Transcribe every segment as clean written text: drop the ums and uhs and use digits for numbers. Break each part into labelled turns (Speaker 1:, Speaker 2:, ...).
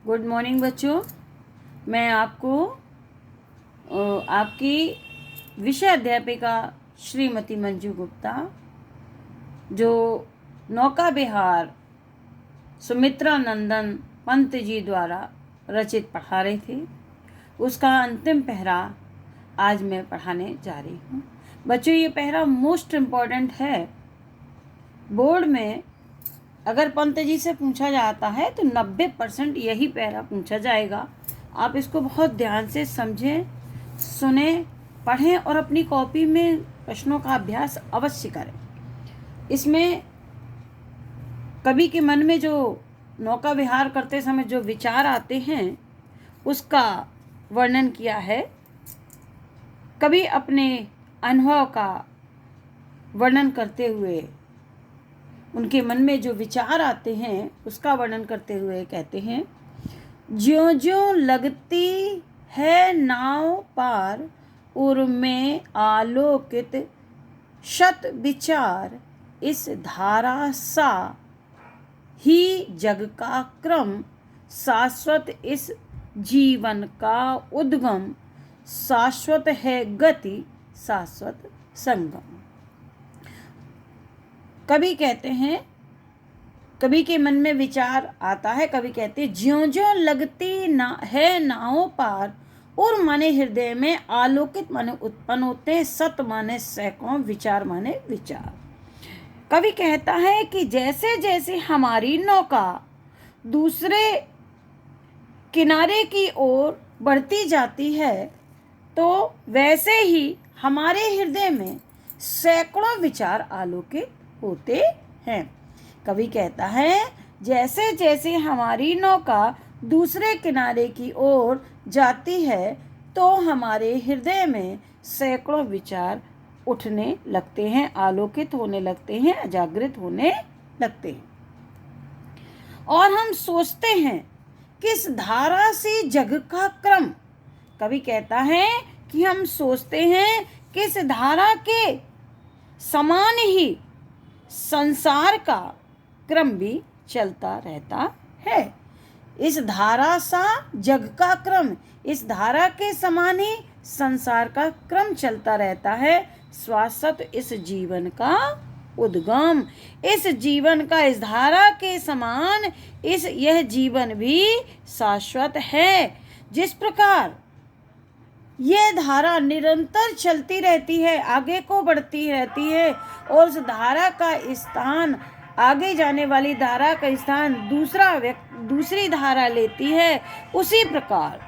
Speaker 1: Good morning बच्चों। मैं आपको आपकी विषय अध्यापिका श्रीमती मंजू गुप्ता जो नौका विहार सुमित्रा नंदन पंत जी द्वारा रचित पढ़ा रहे थे, उसका अंतिम पहरा आज मैं पढ़ाने जा रही हूँ। बच्चों, ये पहरा मोस्ट इम्पॉर्टेंट है। बोर्ड में अगर पंत जी से पूछा जाता है तो 90% यही पहरा पूछा जाएगा। आप इसको बहुत ध्यान से समझें, सुने, पढ़ें और अपनी कॉपी में प्रश्नों का अभ्यास अवश्य करें। इसमें कवि के मन में जो नौका विहार करते समय जो विचार आते हैं उसका वर्णन किया है। कवि अपने अनुभव का वर्णन करते हुए, उनके मन में जो विचार आते हैं उसका वर्णन करते हुए कहते हैं, ज्यों ज्यों लगती है नाव पार उर में आलोकित शत विचार, इस धारा सा ही जग का क्रम, शाश्वत इस जीवन का उद्गम, शाश्वत है गति शाश्वत संगम। कवि कहते हैं, कवि के मन में विचार आता है। कवि कहते हैं, ज्यों ज्यों लगती है नाव पार, और माने हृदय में, आलोकित माने उत्पन्न होते हैं, सत माने सैकड़ों, विचार माने विचार। कवि कहता है कि जैसे जैसे हमारी नौका दूसरे किनारे की ओर बढ़ती जाती है तो वैसे ही हमारे हृदय में सैकड़ों विचार आलोकित होते हैं। कवि कहता है, जैसे जैसे हमारी नौका दूसरे किनारे की ओर जाती है तो हमारे हृदय में सैकड़ों विचार उठने लगते हैं, आलोकित होने लगते हैं, जागृत होने लगते हैं। और हम सोचते हैं किस धारा से जग का क्रम। कवि कहता है कि हम सोचते हैं किस धारा के समान ही संसार का क्रम भी चलता रहता है। इस धारा सा जग का क्रम, इस धारा के समान ही संसार का क्रम चलता रहता है। शाश्वत इस जीवन का उद्गम, इस जीवन का, इस धारा के समान यह जीवन भी शाश्वत है। जिस प्रकार ये धारा निरंतर चलती रहती है, आगे को बढ़ती रहती है और उस धारा का स्थान, आगे जाने वाली धारा का स्थान दूसरी धारा लेती है, उसी प्रकार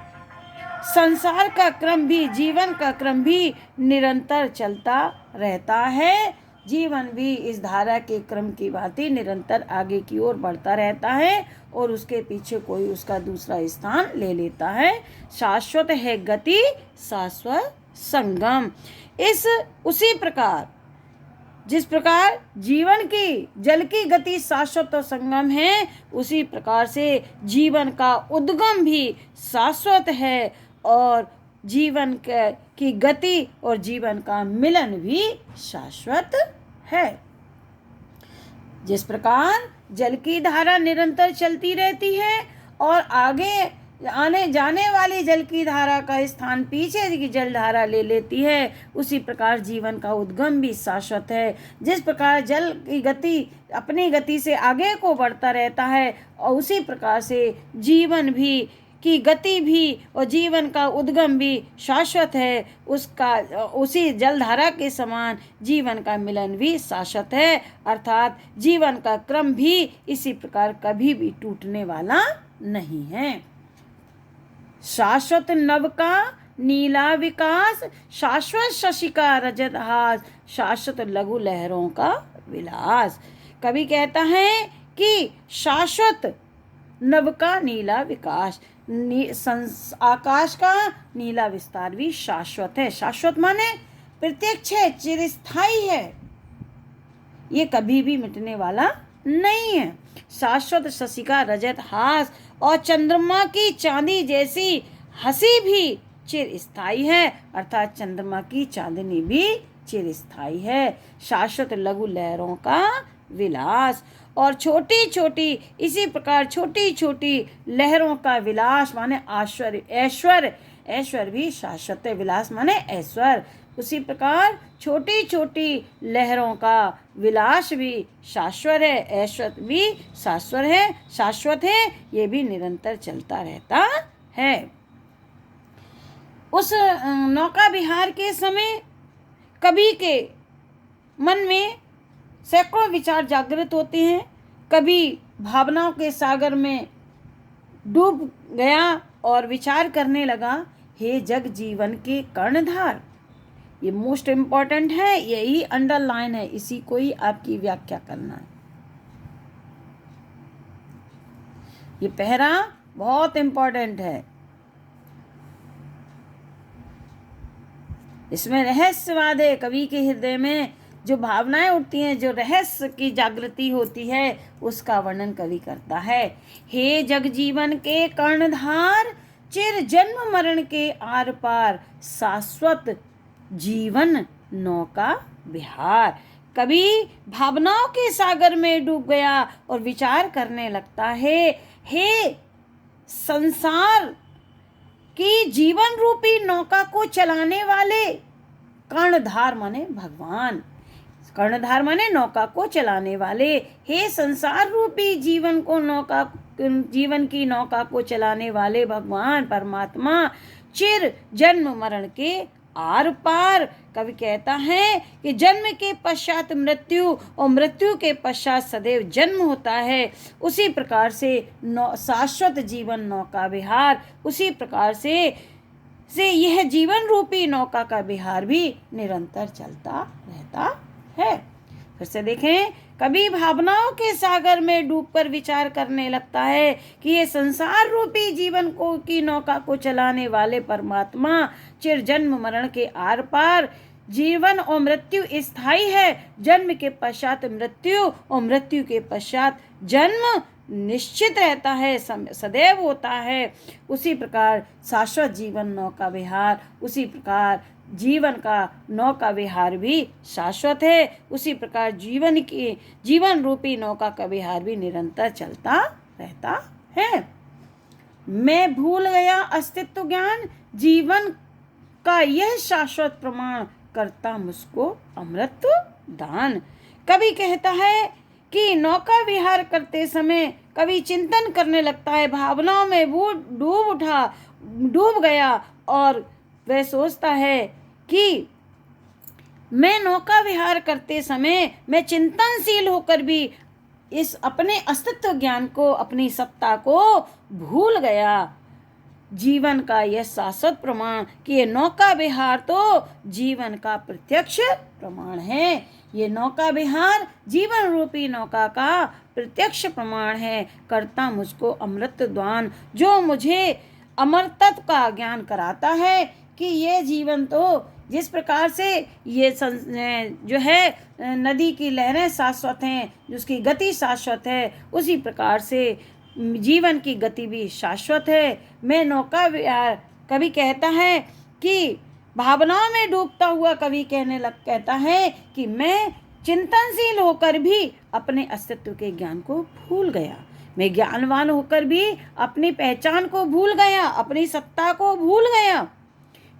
Speaker 1: संसार का क्रम भी, जीवन का क्रम भी निरंतर चलता रहता है। जीवन भी इस धारा के क्रम की भांति निरंतर आगे की ओर बढ़ता रहता है और उसके पीछे कोई उसका दूसरा स्थान ले लेता है। शाश्वत है गति शाश्वत संगम। उसी प्रकार जिस प्रकार जीवन की, जल की गति शाश्वत और संगम है, उसी प्रकार से जीवन का उद्गम भी शाश्वत है और जीवन की गति और जीवन का मिलन भी शाश्वत है। जिस प्रकार जल की धारा निरंतर चलती रहती है और आगे आने जाने वाली जल की धारा का स्थान पीछे की जल धारा ले लेती है, उसी प्रकार जीवन का उद्गम भी शाश्वत है। जिस प्रकार जल की गति अपनी गति से आगे को बढ़ता रहता है और उसी प्रकार से जीवन भी की गति भी और जीवन का उद्गम भी शाश्वत है। उसी जलधारा के समान जीवन का मिलन भी शाश्वत है, अर्थात जीवन का क्रम भी इसी प्रकार कभी भी टूटने वाला नहीं है। शाश्वत नभ का नीला विकास, शाश्वत शशि का रजत हास, शाश्वत लघु लहरों का विलास। कवि कहता है कि शाश्वत नभ का नीला विकास, आकाश का नीला विस्तार भी शाश्वत है। शाश्वत माने प्रत्यक्ष है, चिरस्थायी है, ये कभी भी मिटने वाला नहीं है। शाश्वत शशि का रजत हास और चंद्रमा की चांदी जैसी हंसी भी चिरस्थायी है, अर्थात चंद्रमा की चांदनी भी चिरस्थायी है। शाश्वत लघु लहरों का विलास। और छोटी छोटी इसी प्रकार छोटी छोटी लहरों का विलास माने ऐश्वर्य, ऐश्वर्य ऐश्वर्य भी शाश्वत है, विलास माने ऐश्वर्य। उसी प्रकार छोटी छोटी लहरों का विलास भी शाश्वत है, ऐश्वर्य भी शाश्वत है, ये भी निरंतर चलता रहता है। उस नौका विहार के समय कवि के मन में सैकड़ों विचार जागृत होते हैं। कभी भावनाओं के सागर में डूब गया और विचार करने लगा, हे जग जीवन के कर्णधार। ये मोस्ट इम्पॉर्टेंट है, यही अंडरलाइन है, इसी को ही आपकी व्याख्या करना है। ये पहरा बहुत इम्पॉर्टेंट है। इसमें रहस्यवाद है, कवि के हृदय में जो भावनाएं उठती हैं, जो रहस्य की जागृति होती है, उसका वर्णन कवि करता है। हे जग जीवन के कर्णधार, चिर जन्म मरण के आर पार, शाश्वत जीवन नौका विहार। कवि भावनाओं के सागर में डूब गया और विचार करने लगता है, हे संसार की जीवन रूपी नौका को चलाने वाले, कर्णधार माने भगवान, कर्णधार माने नौका को चलाने वाले, हे संसार रूपी जीवन की नौका को चलाने वाले भगवान परमात्मा, चिर जन्म मरण के आर पार। कवि कहता है कि जन्म के पश्चात मृत्यु और मृत्यु के पश्चात सदैव जन्म होता है, उसी प्रकार से शाश्वत जीवन नौका विहार, उसी प्रकार से यह जीवन रूपी नौका का विहार भी निरंतर चलता रहता है। फिर से देखें, कभी भावनाओं के सागर में डूबकर विचार करने लगता है कि ये संसार रूपी जीवन की नौका को चलाने वाले परमात्मा चिर जन्म मरण के आर पार, जीवन और मृत्यु स्थायी है, जन्म के पश्चात मृत्यु और मृत्यु के पश्चात जन्म निश्चित रहता है, सदैव होता है। उसी प्रकार शाश्वत जीवन नौका विहार, उसी प्रकार जीवन का नौका विहार भी शाश्वत है, उसी प्रकार जीवन रूपी नौका का विहार भी निरंतर चलता रहता है। मैं भूल गया अस्तित्व ज्ञान, जीवन का यह शाश्वत प्रमाण, करता मुझको अमृत दान। कवि कहता है कि नौका विहार करते समय कवि चिंतन करने लगता है, भावनाओं में डूब गया और वह सोचता है कि मैं नौका विहार करते समय मैं चिंतनशील होकर भी इस अपने अस्तित्व ज्ञान को, अपनी सत्ता को भूल गया। जीवन का यह शाश्वत प्रमाण कि ये नौका विहार तो जीवन का प्रत्यक्ष प्रमाण है। ये नौका विहार जीवन रूपी नौका का प्रत्यक्ष प्रमाण है, करता मुझको अमृत दान, जो मुझे अमरत्व का ज्ञान कराता है कि ये जीवन तो जिस प्रकार से ये जो है नदी की लहरें शाश्वत हैं, जिसकी गति शाश्वत है, उसी प्रकार से जीवन की गति भी शाश्वत है। मैं नौका विहार, कवि कहता है कि भावनाओं में डूबता हुआ कवि कहता है कि मैं चिंतनशील होकर भी अपने अस्तित्व के ज्ञान को भूल गया, मैं ज्ञानवान होकर भी अपनी पहचान को भूल गया, अपनी सत्ता को भूल गया।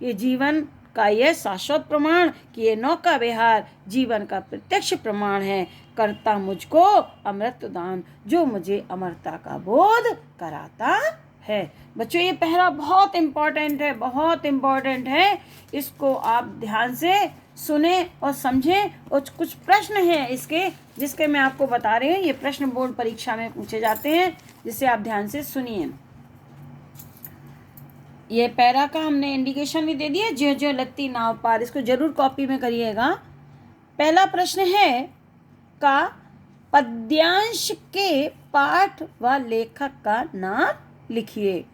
Speaker 1: ये जीवन का यह शाश्वत प्रमाण कि ये नौका विहार जीवन का प्रत्यक्ष प्रमाण है, करता मुझको अमृत दान, जो मुझे अमरता का बोध कराता है। बच्चों, ये पहला बहुत इम्पोर्टेंट है, बहुत इम्पोर्टेंट है, इसको आप ध्यान से सुने और समझें। और कुछ प्रश्न हैं इसके, जिसके मैं आपको बता रही हूँ, ये प्रश्न बोर्ड परीक्षा में पूछे जाते हैं, जिसे आप ध्यान से सुनिए। ये पैरा का हमने इंडिकेशन भी दे दिया, ज्यों ज्यों लगती नाव पार, इसको जरूर कॉपी में करिएगा। पहला प्रश्न है का पद्यांश के पाठ व लेखक का नाम लिखिए।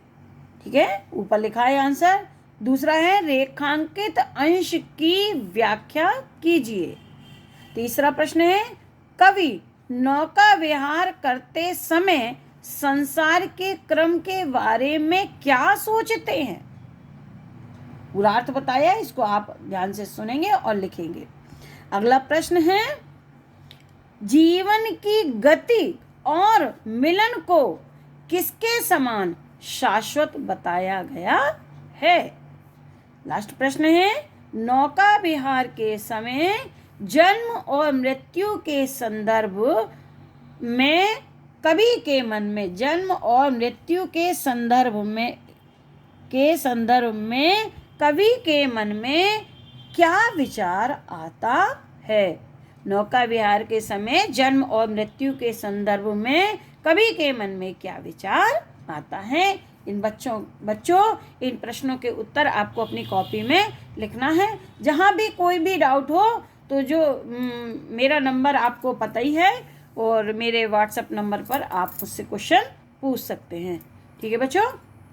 Speaker 1: ठीक है, ऊपर लिखा है आंसर। दूसरा है रेखांकित अंश की व्याख्या कीजिए। तीसरा प्रश्न है कवि नौका विहार करते समय संसार के क्रम के बारे में क्या सोचते हैं। पूरा अर्थ बताया, इसको आप ध्यान से सुनेंगे और लिखेंगे। अगला प्रश्न है जीवन की गति और मिलन को किसके समान शाश्वत बताया गया है? लास्ट प्रश्न है, नौका विहार के समय जन्म और मृत्यु के संदर्भ में कवि के मन में, जन्म और मृत्यु के संदर्भ में कवि के मन में क्या विचार आता है? नौका विहार के समय जन्म और मृत्यु के संदर्भ में कवि के मन में क्या विचार आता है? इन बच्चों इन प्रश्नों के उत्तर आपको अपनी कॉपी में लिखना है। जहाँ भी कोई भी डाउट हो तो जो मेरा नंबर आपको पता ही है, और मेरे व्हाट्सएप नंबर पर आप मुझसे क्वेश्चन पूछ सकते हैं। ठीक है बच्चों,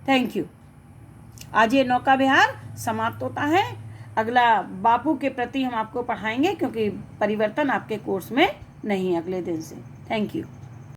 Speaker 1: थैंक यू। आज ये नौका विहार समाप्त होता है। अगला बापू के प्रति हम आपको पढ़ाएंगे, क्योंकि परिवर्तन आपके कोर्स में नहीं अगले दिन से। Thank you.